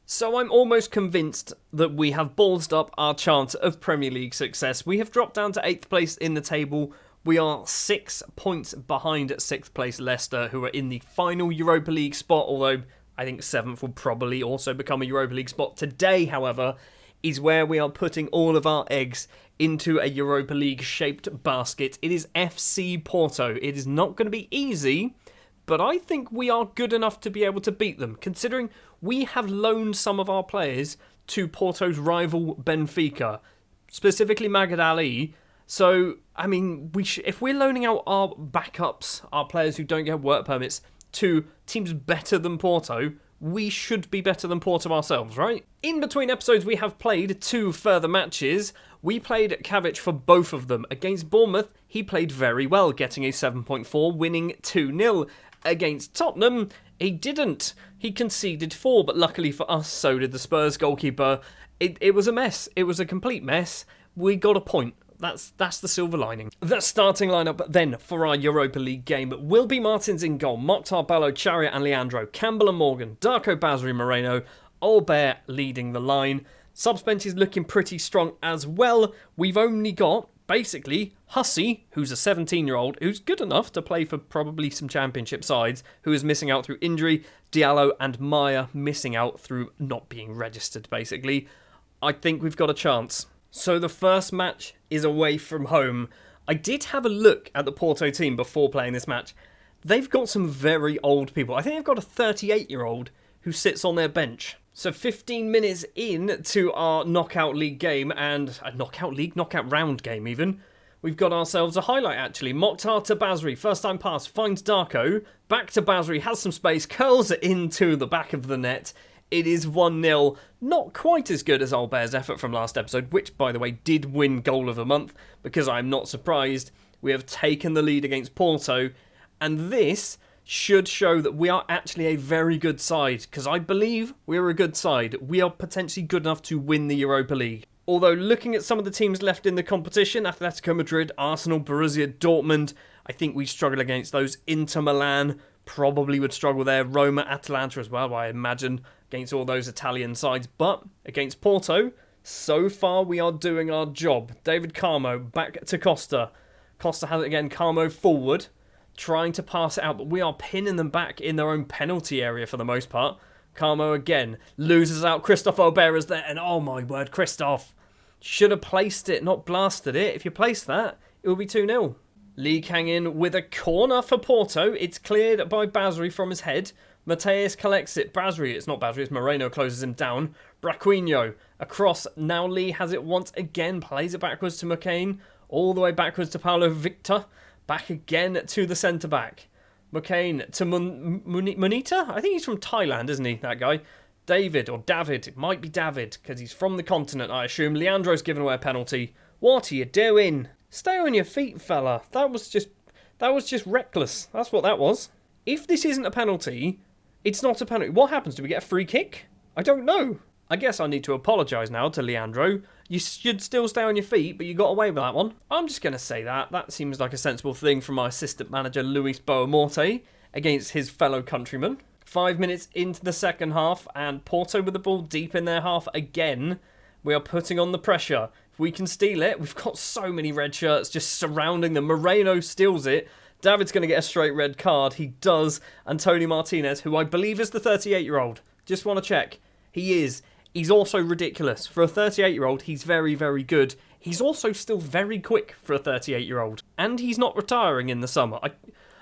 So I'm almost convinced that we have ballsed up our chance of Premier League success. We have dropped down to 8th place in the table. We are 6 points behind 6th place Leicester, who are in the final Europa League spot, although I think 7th will probably also become a Europa League spot. Today, however, is where we are putting all of our eggs into a Europa League shaped basket. It is FC Porto. It is not going to be easy, but I think we are good enough to be able to beat them, considering we have loaned some of our players to Porto's rival Benfica, specifically Magad Ali. So, I mean, if we're loaning out our backups, our players who don't get work permits, to teams better than Porto, we should be better than Porto ourselves, right? In between episodes, we have played 2 further matches. We played Kavic for both of them. Against Bournemouth, he played very well, getting a 7.4, winning 2-0. Against Tottenham, he didn't. He conceded 4, but luckily for us, so did the Spurs goalkeeper. It was a mess. It was a complete mess. We got a point. That's the silver lining. The starting lineup then for our Europa League game will be Martins in goal, Mokhtar, Ballo, Chariot and Leandro, Campbell and Morgan, Darko, Basri, Moreno, Albert leading the line. Subs bench is looking pretty strong as well. We've only got, basically, Hussey, who's a 17-year-old, who's good enough to play for probably some championship sides, who is missing out through injury, Diallo and Maya missing out through not being registered, basically. I think we've got a chance. So the first match is away from home. I did have a look at the Porto team before playing this match. They've got some very old people. I think they've got a 38-year-old who sits on their bench. So 15 minutes in to our knockout league game, and a knockout round game even, we've got ourselves a highlight actually. Mokhtar to Basri, first time pass, finds Darko, back to Basri, has some space, curls it into the back of the net. It is 1-0, not quite as good as Albert's effort from last episode, which, by the way, did win Goal of the Month, because I'm not surprised. We have taken the lead against Porto, and this should show that we are actually a very good side, because I believe we're a good side. We are potentially good enough to win the Europa League. Although, looking at some of the teams left in the competition, Atletico Madrid, Arsenal, Borussia Dortmund, I think we struggle against those. Inter Milan probably would struggle there. Roma, Atalanta as well, I imagine, against all those Italian sides. But against Porto, so far we are doing our job. David Carmo back to Costa. Costa has it again, Carmo forward, trying to pass it out, but we are pinning them back in their own penalty area for the most part. Carmo again loses out. Christophe Aubert is there, and oh my word, Christophe should have placed it, not blasted it. If you place that, it will be 2-0. Lee hang in with a corner for Porto. It's cleared by Basri from his head. Mateus collects it. It's not Basri, it's Moreno, closes him down. Braquinho across. Now Lee has it once again. Plays it backwards to McCain. All the way backwards to Paulo Victor. Back again to the centre-back. McCain to Munita? I think he's from Thailand, isn't he, that guy? David, or David. It might be David, because he's from the continent, I assume. Leandro's given away a penalty. What are you doing? Stay on your feet, fella. That was just reckless. That's what that was. If this isn't a penalty, it's not a penalty. What happens? Do we get a free kick? I don't know. I guess I need to apologise now to Leandro. You should still stay on your feet, but you got away with that one. I'm just going to say that. That seems like a sensible thing from my assistant manager, Luis Boamorte, against his fellow countryman. 5 minutes into the second half, and Porto with the ball deep in their half again. We are putting on the pressure. If we can steal it, we've got so many red shirts just surrounding them. Moreno steals it. David's going to get a straight red card. He does. And Tony Martinez, who I believe is the 38-year-old. Just want to check. He is. He's also ridiculous. For a 38-year-old, he's very, very good. He's also still very quick for a 38-year-old. And he's not retiring in the summer.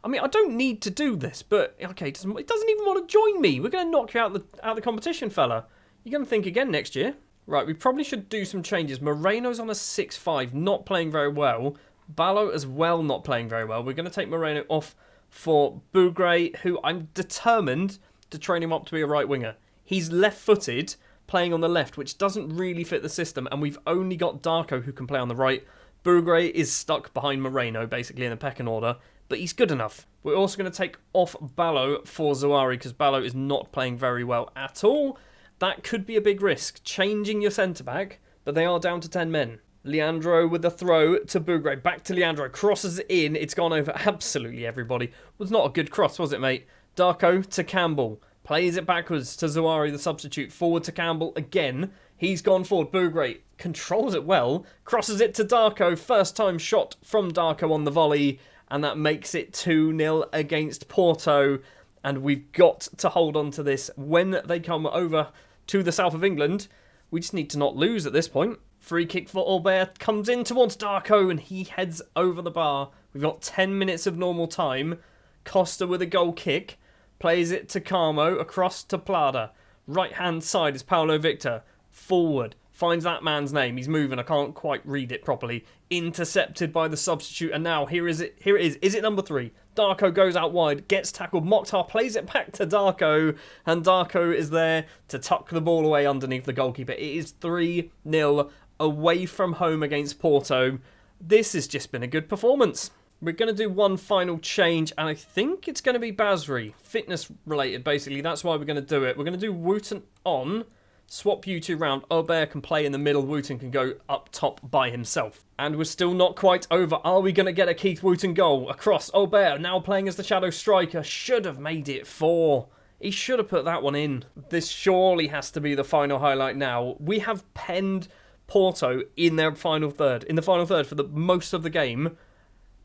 I mean, I don't need to do this, but okay, it doesn't even want to join me. We're going to knock you out of the competition, fella. You're going to think again next year. Right, we probably should do some changes. Moreno's on a 6-5, not playing very well. Ballo as well, not playing very well. We're going to take Moreno off for Bougre, who I'm determined to train him up to be a right winger. He's left-footed, playing on the left, which doesn't really fit the system, and we've only got Darko who can play on the right. Bougre is stuck behind Moreno, basically, in the pecking order, but he's good enough. We're also going to take off Ballo for Zawari, because Ballo is not playing very well at all. That could be a big risk, changing your centre-back, but they are down to 10 men. Leandro with the throw to Bougre. Back to Leandro. Crosses it in. It's gone over absolutely everybody. Was not a good cross, was it, mate? Darko to Campbell. Plays it backwards to Zawari, the substitute. Forward to Campbell again. He's gone forward. Bougre controls it well. Crosses it to Darko. First time shot from Darko on the volley. And that makes it 2-0 against Porto. And we've got to hold on to this when they come over to the south of England. We just need to not lose at this point. Free kick for Albert comes in towards Darko and he heads over the bar. We've got 10 minutes of normal time. Costa with a goal kick. Plays it to Carmo, across to Plada. Right hand side is Paulo Victor. Forward. Finds that man's name. He's moving. I can't quite read it properly. Intercepted by the substitute. And now here it is. Is it number 3? Darko goes out wide. Gets tackled. Mokhtar plays it back to Darko. And Darko is there to tuck the ball away underneath the goalkeeper. It is 3-0 away from home against Porto. This has just been a good performance. We're going to do one final change, and I think it's going to be Basri. Fitness related, basically. That's why we're going to do it. We're going to do Wooten on, swap you two round. Aubert can play in the middle. Wooten can go up top by himself. And we're still not quite over. Are we going to get a Keith Wooten goal? Across Aubert, now playing as the shadow striker. Should have made it 4. He should have put that one in. This surely has to be the final highlight now. We have penned Porto in their final third. In the final third for the most of the game.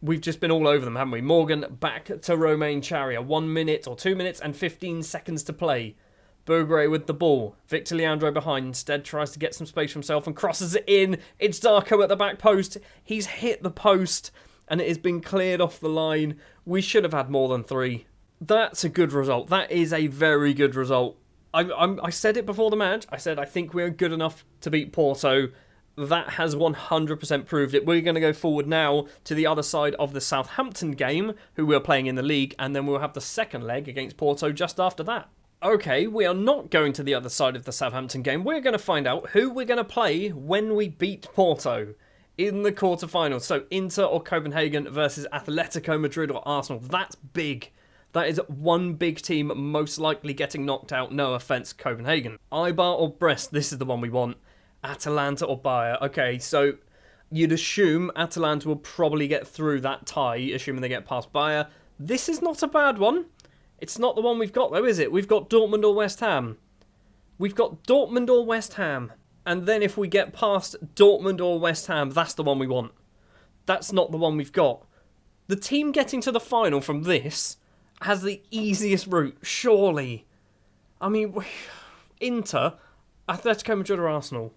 We've just been all over them, haven't we? Morgan back to Romain Charia. 1 minute or 2 minutes and 15 seconds to play. Bougre with the ball. Victor Leandro behind. Instead tries to get some space for himself and crosses it in. It's Darko at the back post. He's hit the post and it has been cleared off the line. We should have had more than 3. That's a good result. That is a very good result. I said it before the match. I said I think we're good enough to beat Porto. That has 100% proved it. We're going to go forward now to the other side of the Southampton game, who we're playing in the league, and then we'll have the second leg against Porto just after that. Okay, we are not going to the other side of the Southampton game. We're going to find out who we're going to play when we beat Porto in the quarterfinals. So Inter or Copenhagen versus Atletico Madrid or Arsenal. That's big. That is one big team most likely getting knocked out. No offence, Copenhagen. Eibar or Brest, this is the one we want. Atalanta or Bayer. Okay, so you'd assume Atalanta will probably get through that tie, assuming they get past Bayer. This is not a bad one. It's not the one we've got, though, is it? We've got Dortmund or West Ham. We've got Dortmund or West Ham. And then if we get past Dortmund or West Ham, that's the one we want. That's not the one we've got. The team getting to the final from this has the easiest route, surely. I mean, Inter, Atletico Madrid or Arsenal.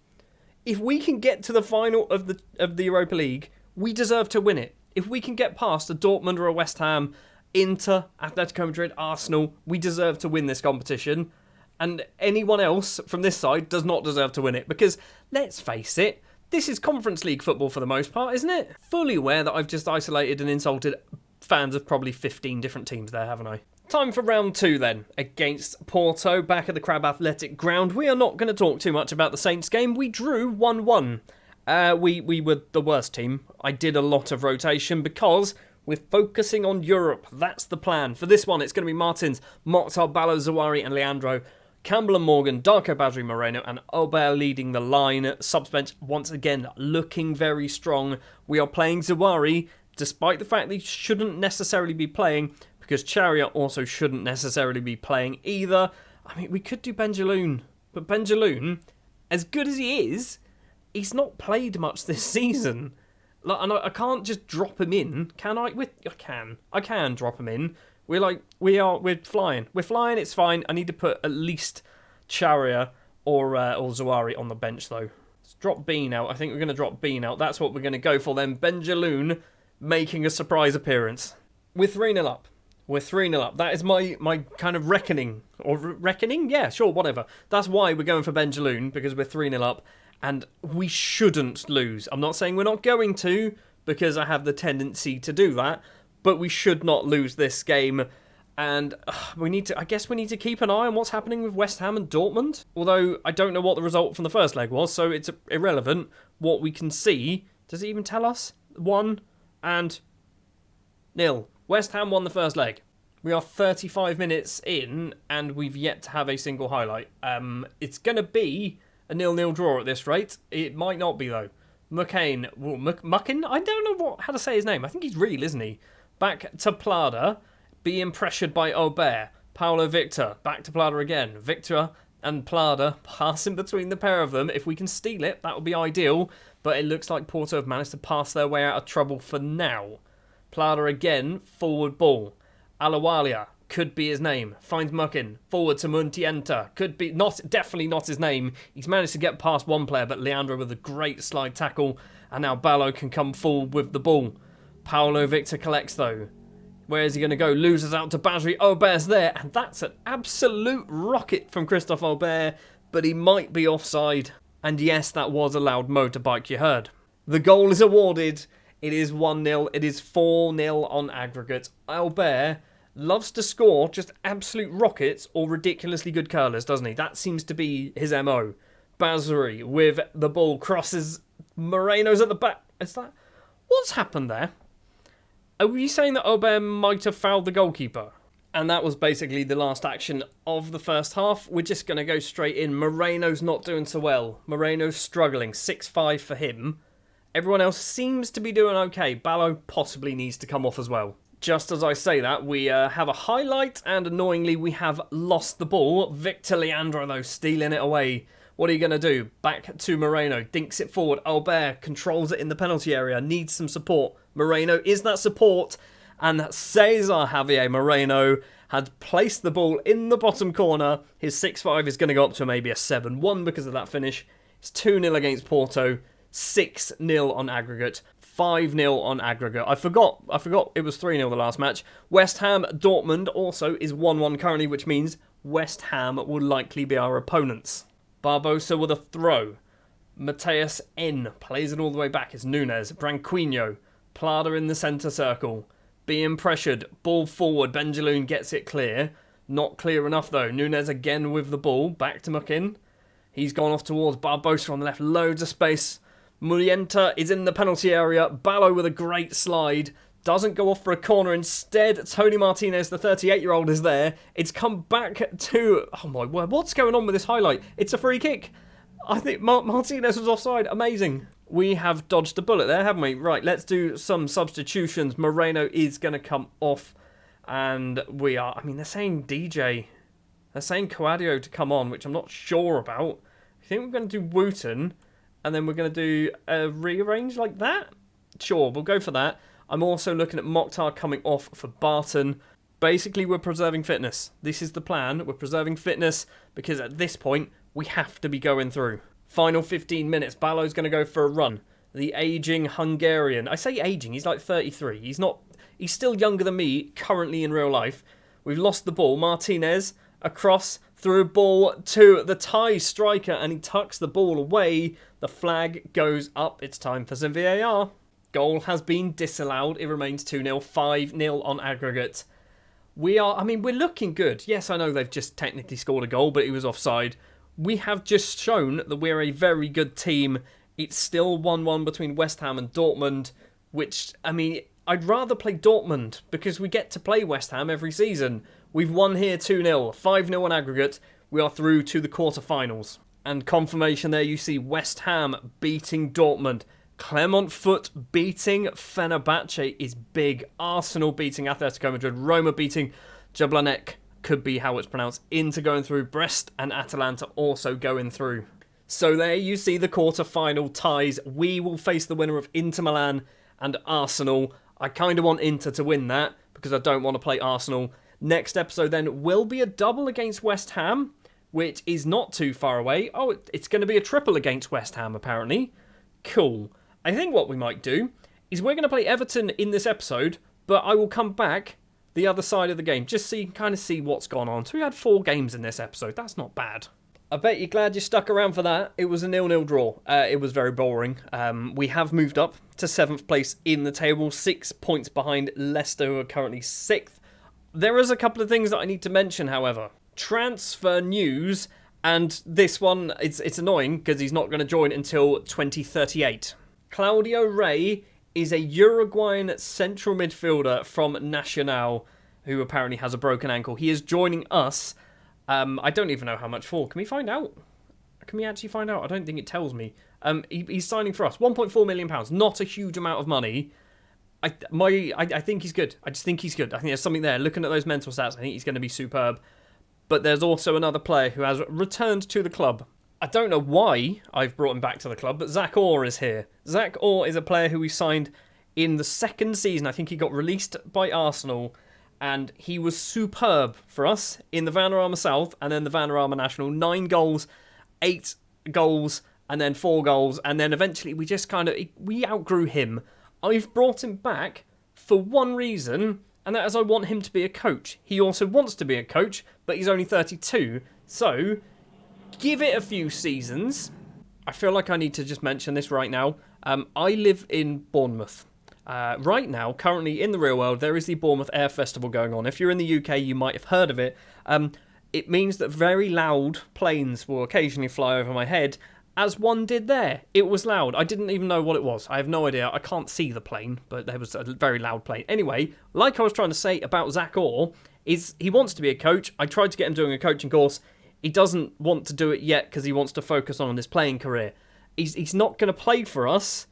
If we can get to the final of the Europa League, we deserve to win it. If we can get past a Dortmund or a West Ham, Inter, Atletico Madrid, Arsenal, we deserve to win this competition. And anyone else from this side does not deserve to win it. Because, let's face it, this is Conference League football for the most part, isn't it? Fully aware that I've just isolated and insulted fans of probably 15 different teams there, haven't I? Time for round 2 then, against Porto, back at the Crab Athletic ground. We are not going to talk too much about the Saints game. We drew 1-1. We were the worst team. I did a lot of rotation because we're focusing on Europe. That's the plan. For this one, it's going to be Martins, Mokhtar, Ballo, Zawari and Leandro. Campbell and Morgan, Darko, Basri, Moreno and Aubert leading the line. Subs bench once again looking very strong. We are playing Zawari, despite the fact that he shouldn't necessarily be playing, because Charia also shouldn't necessarily be playing either. I mean, we could do Benjaloun, but Benjaloun, as good as he is, he's not played much this season. Like, and I can't just drop him in, can I? I can drop him in. We're flying. We're flying, it's fine. I need to put at least Charia or Zawari on the bench, though. Let's drop Bean out. I think we're going to drop Bean out. That's what we're going to go for then. Benjaloun making a surprise appearance. We're 3-0 up. We're 3-0 up. That is my kind of reckoning. Or reckoning? Yeah, sure, whatever. That's why we're going for Benjaloun, because we're 3-0 up. And we shouldn't lose. I'm not saying we're not going to, because I have the tendency to do that. But we should not lose this game. And I guess we need to keep an eye on what's happening with West Ham and Dortmund. Although I don't know what the result from the first leg was, so it's irrelevant. What we can see, does it even tell us? 1-0. West Ham won the first leg. We are 35 minutes in, and we've yet to have a single highlight. It's going to be a 0-0 draw at this rate. It might not be, though. Muckin? I don't know how to say his name. I think he's real, isn't he? Back to Plada, being pressured by Aubert. Paulo Victor, back to Plada again. Victor and Plada passing between the pair of them. If we can steal it, that would be ideal. But it looks like Porto have managed to pass their way out of trouble for now. Plada again, forward ball. Alawalia, could be his name. Finds Muckin, forward to Muntienta. Could be, definitely not his name. He's managed to get past one player, but Leandro with a great slide tackle. And now Ballo can come forward with the ball. Paulo Victor collects though. Where is he going to go? Loses out to Basri. Aubert's there. And that's an absolute rocket from Christophe Aubert. But he might be offside. And yes, that was a loud motorbike you heard. The goal is awarded. It is 1-0. It is 4-0 on aggregate. Aubert loves to score just absolute rockets or ridiculously good curlers, doesn't he? That seems to be his MO. Basri with the ball crosses. Moreno's at the back. Is that... What's happened there? Are you saying that Aubert might have fouled the goalkeeper? And that was basically the last action of the first half. We're just going to go straight in. Moreno's not doing so well. Moreno's struggling. 6-5 for him. Everyone else seems to be doing okay. Ballo possibly needs to come off as well. Just as I say that, we have a highlight, and annoyingly we have lost the ball. Victor Leandro, though, stealing it away. What are you going to do? Back to Moreno. Dinks it forward. Aubert controls it in the penalty area. Needs some support. Moreno is that support. And Cesar Javier Moreno had placed the ball in the bottom corner. His 6-5 is going to go up to maybe a 7-1 because of that finish. It's 2-0 against Porto. 6-0 on aggregate. 5-0 on aggregate. I forgot it was 3-0 the last match. West Ham Dortmund also is 1-1 currently, which means West Ham will likely be our opponents. Barbosa with a throw. Mateus N plays it all the way back. It's Nunes. Branquinho. Plada in the centre circle. Being pressured. Ball forward. Benjaloun gets it clear. Not clear enough though. Nunes again with the ball. Back to Muckin. He's gone off towards Barbosa on the left. Loads of space. Murienta is in the penalty area. Ballo with a great slide. Doesn't go off for a corner. Instead, Tony Martinez, the 38-year-old, is there. It's come back to... Oh my word, what's going on with this highlight? It's a free kick. I think Martinez was offside. Amazing. We have dodged a bullet there, haven't we? Right, let's do some substitutions. Moreno is going to come off. And we are... I mean, they're saying DJ. They're saying Coadio to come on, which I'm not sure about. I think we're going to do Wooten. And then we're going to do a rearrange like that. Sure, we'll go for that. I'm also looking at Mokhtar coming off for Barton. Basically, we're preserving fitness. This is the plan. We're preserving fitness because at this point, we have to be going through. Final 15 minutes. Ballo's going to go for a run. The aging Hungarian. I say aging, he's like 33. He's still younger than me currently in real life. We've lost the ball. Martinez across through a ball to the Thai striker and he tucks the ball away. The flag goes up. It's time for some VAR. Goal has been disallowed. It remains 2-0, 5-0 on aggregate. We're looking good. Yes, I know they've just technically scored a goal, but it was offside. We have just shown that we're a very good team. It's still 1-1 between West Ham and Dortmund, which, I'd rather play Dortmund because we get to play West Ham every season. We've won here 2-0, 5-0 on aggregate. We are through to the quarterfinals. And confirmation there, you see West Ham beating Dortmund. Clermont Foot beating Fenerbahce is big. Arsenal beating Atletico Madrid. Roma beating Jablanek, could be how it's pronounced, Inter going through. Brest and Atalanta also going through. So there you see the quarter-final ties. We will face the winner of Inter Milan and Arsenal. I kind of want Inter to win that because I don't want to play Arsenal. Next episode then will be a double against West Ham, which is not too far away. Oh, it's going to be a triple against West Ham apparently. Cool. I think what we might do is we're going to play Everton in this episode, but I will come back the other side of the game, just so you can kind of see what's gone on. So we had 4 games in this episode. That's not bad. I bet you're glad you stuck around for that. It was a 0-0 draw. It was very boring. We have moved up to 7th place in the table, 6 points behind Leicester, who are currently 6th. There is a couple of things that I need to mention, however. Transfer news, and this one, it's annoying because he's not going to join until 2038. Claudio Rey is a Uruguayan central midfielder from Nacional, who apparently has a broken ankle. He is joining us. I don't even know how much for. Can we find out? Can we actually find out? I don't think it tells me. He's signing for us. £1.4 million. Not a huge amount of money. I think he's good. I just think he's good. I think there's something there. Looking at those mental stats, I think he's going to be superb. But there's also another player who has returned to the club. I don't know why I've brought him back to the club, but Zach Orr is here. Zach Orr is a player who we signed in the second season. I think he got released by Arsenal, and he was superb for us in the Vanarama South and then the Vanarama National. 9 goals, 8 goals, and then 4 goals, and then eventually we outgrew him. I've brought him back for one reason, and that is I want him to be a coach. He also wants to be a coach, but he's only 32, so give it a few seasons. I feel like I need to just mention this right now. I live in Bournemouth. Right now, currently in the real world, there is the Bournemouth Air Festival going on. If you're in the UK, you might have heard of it. It means that very loud planes will occasionally fly over my head, as one did there. It was loud. I didn't even know what it was. I have no idea. I can't see the plane, but there was a very loud plane. Anyway, like I was trying to say about Zach Orr, is he wants to be a coach. I tried to get him doing a coaching course. He doesn't want to do it yet because he wants to focus on his playing career. He's not going to play for us.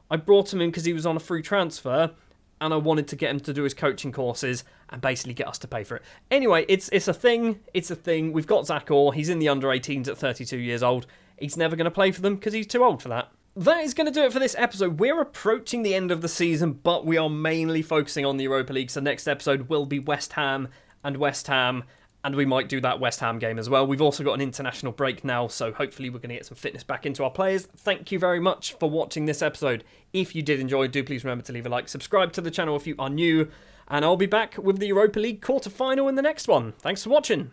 I brought him in because he was on a free transfer, and I wanted to get him to do his coaching courses and basically get us to pay for it. Anyway, it's a thing. It's a thing. We've got Zach Orr. He's in the under-18s at 32 years old. He's never going to play for them because he's too old for that. That is going to do it for this episode. We're approaching the end of the season, but we are mainly focusing on the Europa League. So next episode will be West Ham, and we might do that West Ham game as well. We've also got an international break now, so hopefully we're going to get some fitness back into our players. Thank you very much for watching this episode. If you did enjoy, do please remember to leave a like, subscribe to the channel if you are new, and I'll be back with the Europa League quarter-final in the next one. Thanks for watching.